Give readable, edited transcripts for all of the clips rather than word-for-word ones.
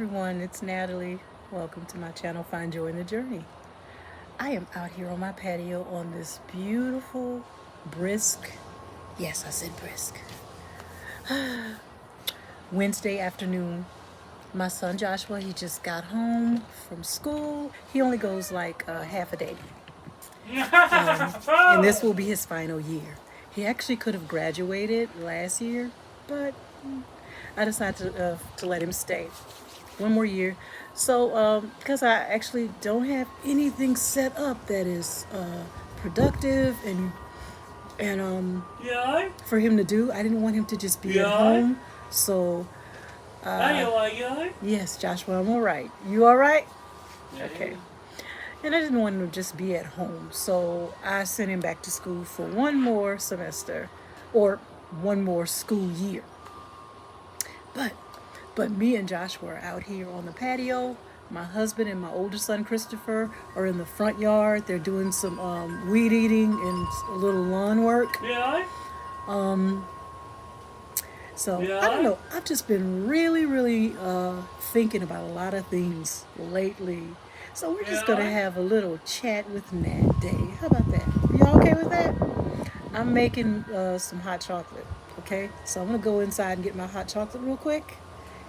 everyone, it's Natalie. Welcome to my channel, Find Joy in the Journey. I am out here on my patio on this beautiful, brisk, yes, I said brisk, Wednesday afternoon. My son Joshua, he just got home from school. He only goes like half a day. And this will be his final year. He actually could have graduated last year, but I decided to let him stay one more year. So, because I actually don't have anything set up that is productive and for him to do, I didn't want him to just be at home. So, yes, Joshua, I'm all right. You all right? Okay. And I didn't want him to just be at home. So I sent him back to school for one more semester or one more school year. But me and Joshua are out here on the patio. My husband and my older son Christopher are in the front yard. They're doing some weed eating and a little lawn work. So I don't know. I've just been really thinking about a lot of things lately. So we're just gonna have a little chat with Nat Day. How about that? Y'all okay with that? I'm making some hot chocolate. Okay, so I'm gonna go inside and get my hot chocolate real quick,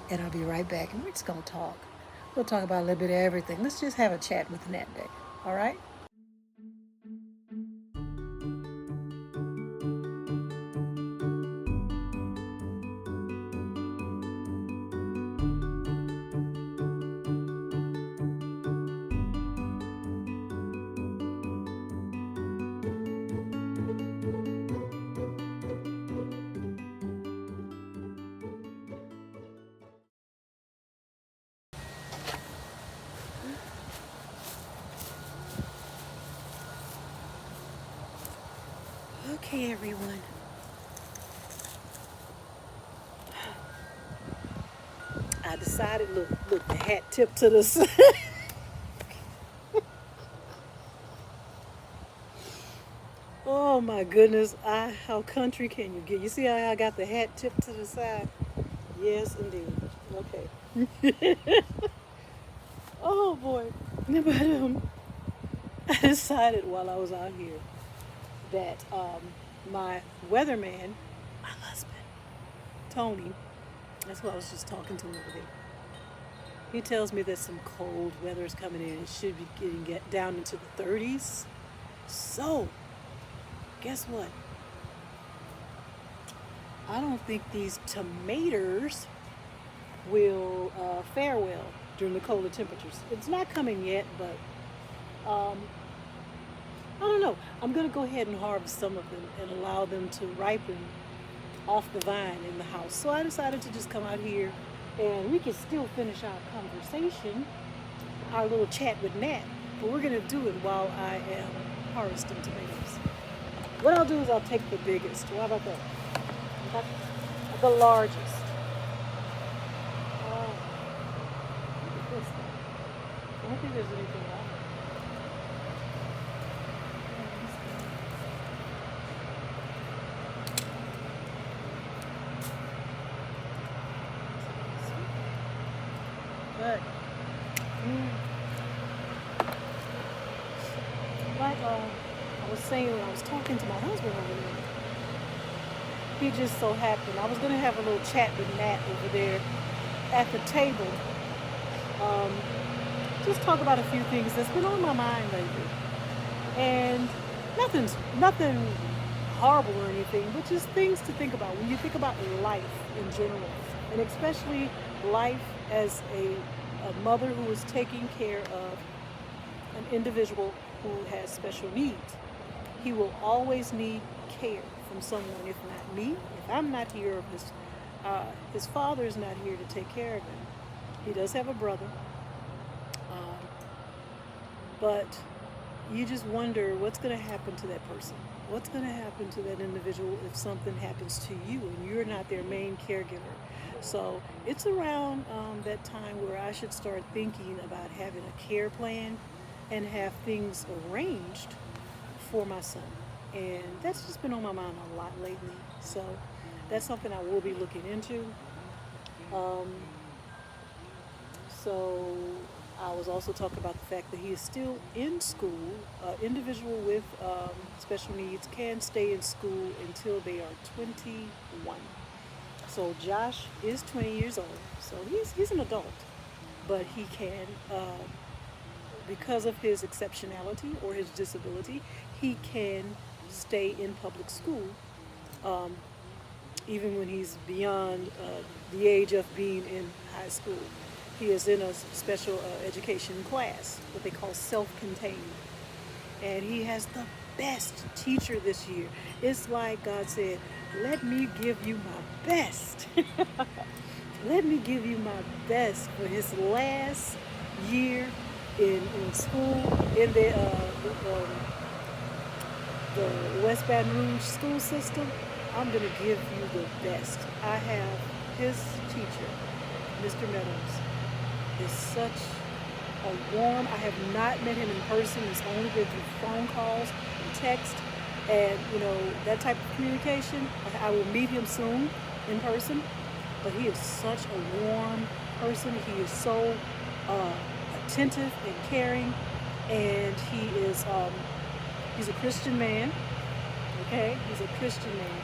and I'll be right back. And we're just gonna talk. We'll talk about a little bit of everything. Let's just have a chat with Nat Day. All right? Okay, everyone. I decided, look, the hat tipped to the side. Oh my goodness, how country can you get? You see how I got the hat tipped to the side? Yes, indeed. Okay. Oh boy. But I decided while I was out here that my weatherman, my husband, Tony, that's who I was just talking to over there. He tells me that some cold weather is coming in. It should be getting down into the 30s. So, guess what? I don't think these tomatoes will fare well during the colder temperatures. It's not coming yet, but I don't know. I'm going to go ahead and harvest some of them and allow them to ripen off the vine in the house. So I decided to just come out here and we can still finish our conversation, our little chat with Nat. But we're going to do it while I am harvesting tomatoes. What I'll do is I'll take the biggest. How about that? Not the largest. Look at this thing. I don't think there's anything wrong. But, I was saying when I was talking to my husband over there, he just so happened, I was going to have a little chat with Nat over there at the table. Just talk about a few things that's been on my mind lately. And nothing horrible or anything, but just things to think about when you think about life in general, and especially life as a mother who is taking care of an individual who has special needs. He will always need care from someone, if not me. If I'm not here, or his father is not here to take care of him. He does have a brother, but you just wonder what's going to happen to that person. What's going to happen to that individual if something happens to you and you're not their main caregiver? So it's around that time where I should start thinking about having a care plan and have things arranged for my son. And that's just been on my mind a lot lately. So that's something I will be looking into. So I was also talking about the fact that he is still in school. Individual with special needs can stay in school until they are 21. So Josh is 20 years old, so he's an adult, but he can, because of his exceptionality or his disability, he can stay in public school, um, even when he's beyond the age of being in high school. He is in a special education class, what they call self-contained, and he has the best teacher this year. It's like God said, let me give you my best. Let me give you my best for his last year in school, in the West Baton Rouge school system. I'm going to give you the best. I have his teacher, Mr. Meadows, is such a warm. I have not met him in person. It's only been through phone calls and text, and that type of communication. I will meet him soon in person, but he is such a warm person. He is so attentive and caring, and he's a Christian man. Okay, he's a Christian man,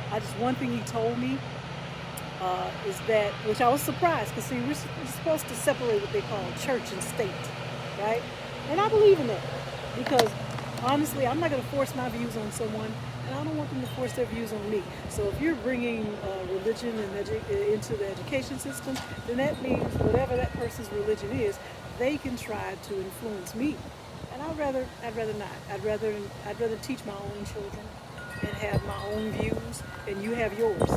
and one thing he told me is that, which I was surprised, because see, we're supposed to separate what they call church and state, right? And I believe in that, because honestly, I'm not going to force my views on someone, and I don't want them to force their views on me. So if you're bringing religion into the education system, then that means whatever that person's religion is, they can try to influence me. And I'd rather not. I'd rather teach my own children and have my own views, and you have yours.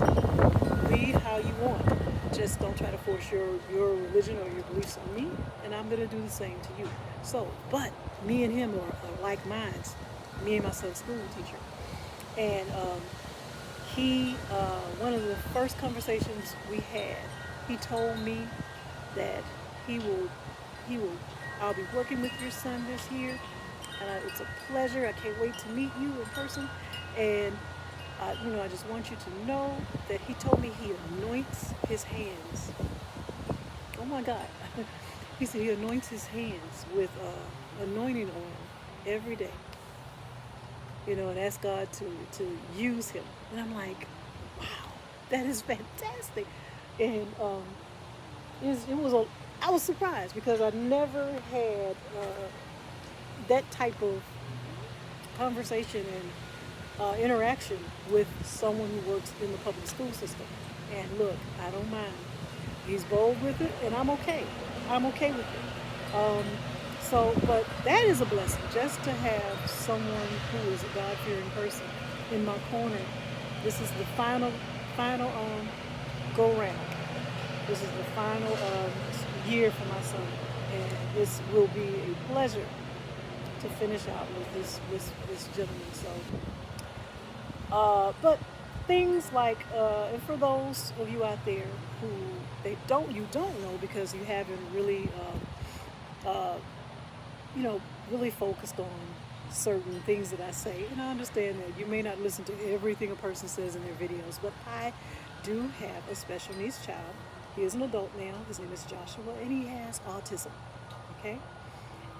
Lead how you want. Just don't try to force your religion or your beliefs on me, and I'm going to do the same to you. So, but me and him are like minds. Me and my son's school teacher. And one of the first conversations we had, he told me that I'll be working with your son this year. It's a pleasure. I can't wait to meet you in person. And I just want you to know that he told me he anoints his hands. Oh my God. He said he anoints his hands with anointing oil every day. And ask God to use him. And I'm like, wow, that is fantastic. And I was surprised, because I never had that type of conversation and interaction with someone who works in the public school system. And look, I don't mind. He's bold with it, and I'm okay. I'm okay with it. But that is a blessing, just to have someone who is a God-fearing person in my corner. This is the final go-round. This is the final year for my son, and this will be a pleasure to finish out with this gentleman. So, but things like, and for those of you out there who you don't know, because you haven't really really focused on certain things that I say. And I understand that you may not listen to everything a person says in their videos, but I do have a special needs child. He is an adult now. His name is Joshua, and he has autism. Okay?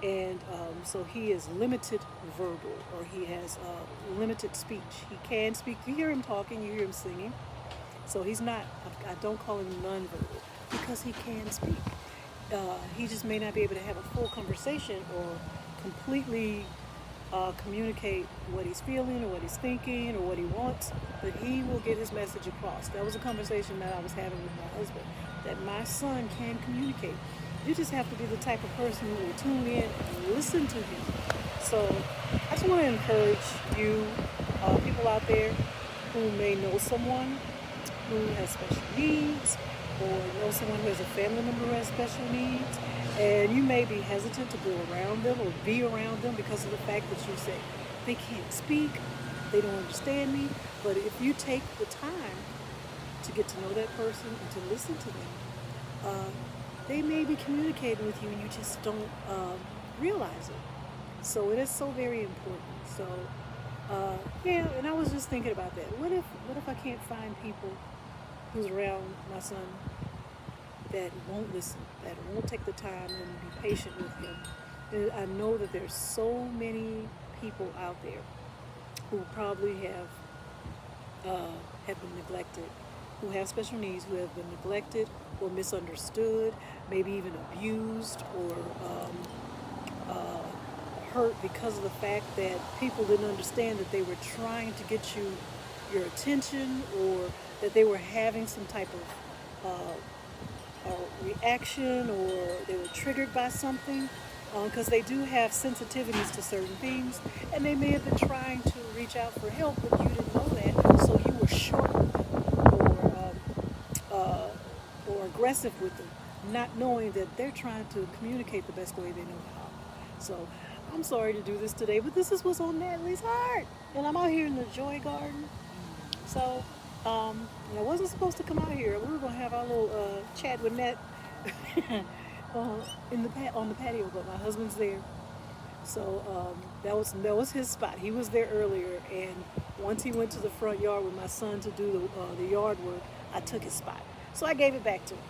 And so he is limited verbal, or he has limited speech. He can speak. You hear him talking, you hear him singing. So he's not, I don't call him nonverbal, because he can speak. He just may not be able to have a full conversation or completely communicate what he's feeling or what he's thinking or what he wants, but he will get his message across. That was a conversation that I was having with my husband, that my son can communicate. You just have to be the type of person who will tune in and listen to him. So I just want to encourage you, people out there who may know someone who has special needs, or know someone who has a family member who has special needs, and you may be hesitant to go around them or be around them because of the fact that you say, they can't speak, they don't understand me. But if you take the time to get to know that person and to listen to them, they may be communicating with you and you just don't realize it. So it is so very important. So and I was just thinking about that. What if I can't find people who's around my son that won't listen, that won't take the time and be patient with him. And I know that there's so many people out there who probably have been neglected, who have special needs, who have been neglected or misunderstood, maybe even abused or hurt because of the fact that people didn't understand that they were trying to get your attention, or that they were having some type of reaction, or they were triggered by something, because they do have sensitivities to certain things, and they may have been trying to reach out for help, but you didn't know that, so you were short with them, or aggressive with them, not knowing that they're trying to communicate the best way they know how. So I'm sorry to do this today, but this is what's on Natalie's heart, and I'm out here in the Joy Garden. So and I wasn't supposed to come out here. We were gonna have our little chat with Nat on the patio, but my husband's there. So that was his spot. He was there earlier, and once he went to the front yard with my son to do the yard work, I took his spot. So I gave it back to him.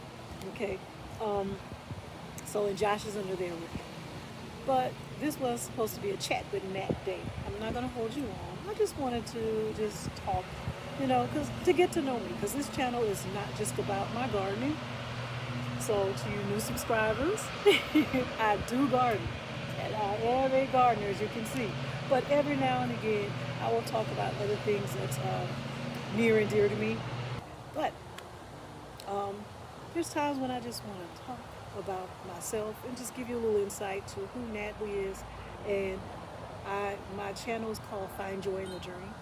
Okay. And Josh is under there with him. But this was supposed to be a chat with Nat day. I'm not gonna hold you on. I just wanted to just talk, to get to know me, because this channel is not just about my gardening. So to you new subscribers, I do garden, and I am a gardener, as you can see. But every now and again, I will talk about other things that's near and dear to me. But there's times when I just want to talk about myself and just give you a little insight to who Natalie is. And my channel is called Find Joy in the Journey,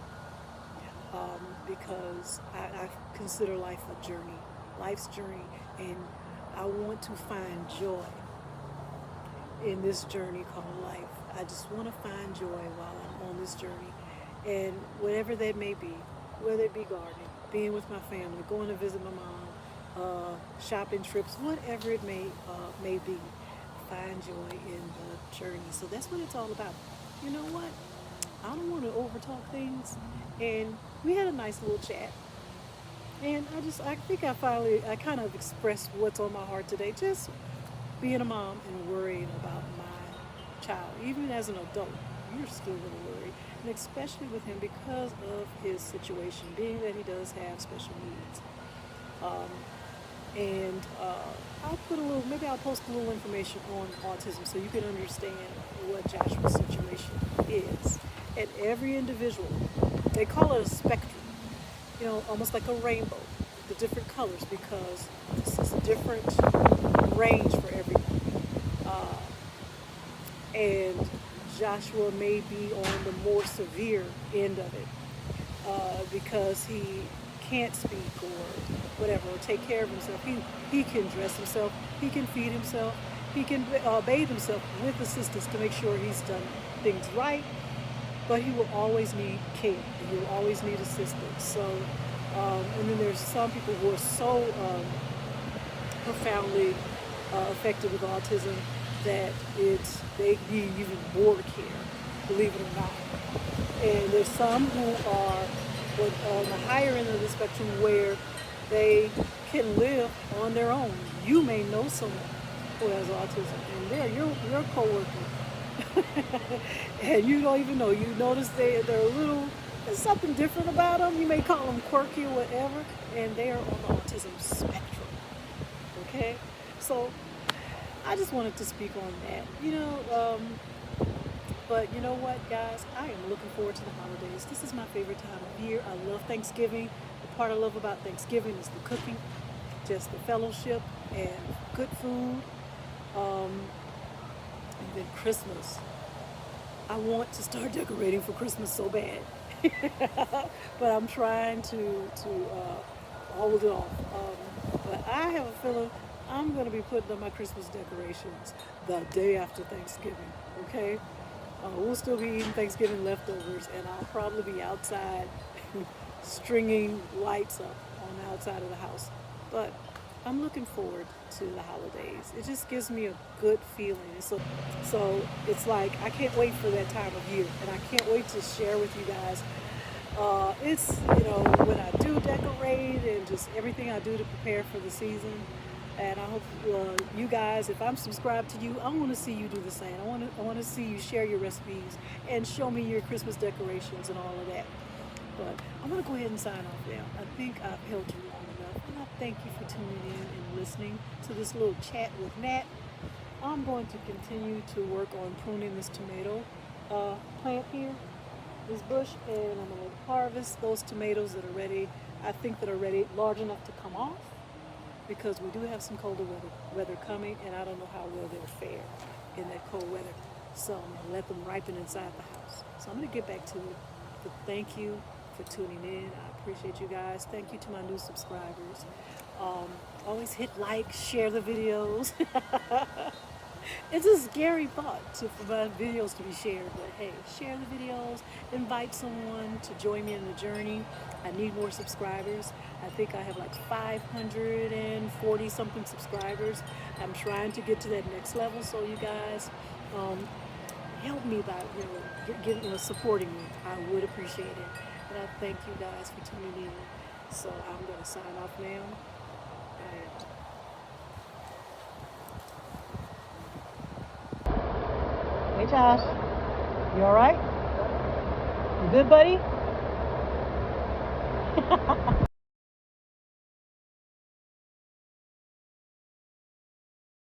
because I consider life a journey, life's journey, and I want to find joy in this journey called life. I just want to find joy while I'm on this journey, and whatever that may be, whether it be gardening, being with my family, going to visit my mom, shopping trips, whatever it may be, find joy in the journey. So that's what it's all about. You know what? I don't want to overtalk things, and we had a nice little chat. And I think I kind of expressed what's on my heart today. Just being a mom and worrying about my child. Even as an adult, you're still going to worry. And especially with him because of his situation, being that he does have special needs. Maybe I'll post a little information on autism so you can understand what Joshua's situation is. And every individual, they call it a spectrum. Almost like a rainbow, the different colors, because this is a different range for everyone. And Joshua may be on the more severe end of it, because he can't speak or whatever, or take care of himself. He can dress himself, he can feed himself, he can bathe himself with assistance to make sure he's done things right. But he will always need care, and he will always need assistance. So, and then there's some people who are so profoundly affected with autism that they need even more care, believe it or not. And there's some who are on the higher end of the spectrum where they can live on their own. You may know someone who has autism, and they're your coworker. And you don't even know. You notice they're there's something different about them. You may call them quirky or whatever, and they are on the autism spectrum. Okay? So I just wanted to speak on that. But you know what, guys? I am looking forward to the holidays. This is my favorite time of year. I love Thanksgiving. The part I love about Thanksgiving is the cooking, just the fellowship and good food. And then Christmas. I want to start decorating for Christmas so bad. But I'm trying to hold it off. But I have a feeling I'm going to be putting up my Christmas decorations the day after Thanksgiving. Okay? We'll still be eating Thanksgiving leftovers, and I'll probably be outside stringing lights up on the outside of the house. But I'm looking forward to the holidays. It just gives me a good feeling. So it's like I can't wait for that time of year, and I can't wait to share with you guys. It's when I do decorate and just everything I do to prepare for the season. And I hope you guys, if I'm subscribed to you, I want to see you do the same. I want to see you share your recipes and show me your Christmas decorations and all of that. But I'm going to go ahead and sign off now. I think I've held you long enough. And I thank you for tuning in and listening to this little chat with Nat. I'm going to continue to work on pruning this tomato plant here, this bush, and I'm going to harvest those tomatoes that are ready, I think that are ready, large enough to come off, because we do have some colder weather coming, and I don't know how well they'll fare in that cold weather. So I'm going to let them ripen inside the house. So I'm going to get back to it. But thank you for tuning in. I appreciate you guys. Thank you to my new subscribers. Always hit like, share the videos. It's a scary thought for my videos to be shared, but hey, share the videos, invite someone to join me in the journey. I need more subscribers. I think I have like 540 something subscribers. I'm trying to get to that next level, so you guys help me by supporting me. I would appreciate it, and I thank you guys for tuning in. So I'm going to sign off now. Hey Josh, you all right? You good, buddy?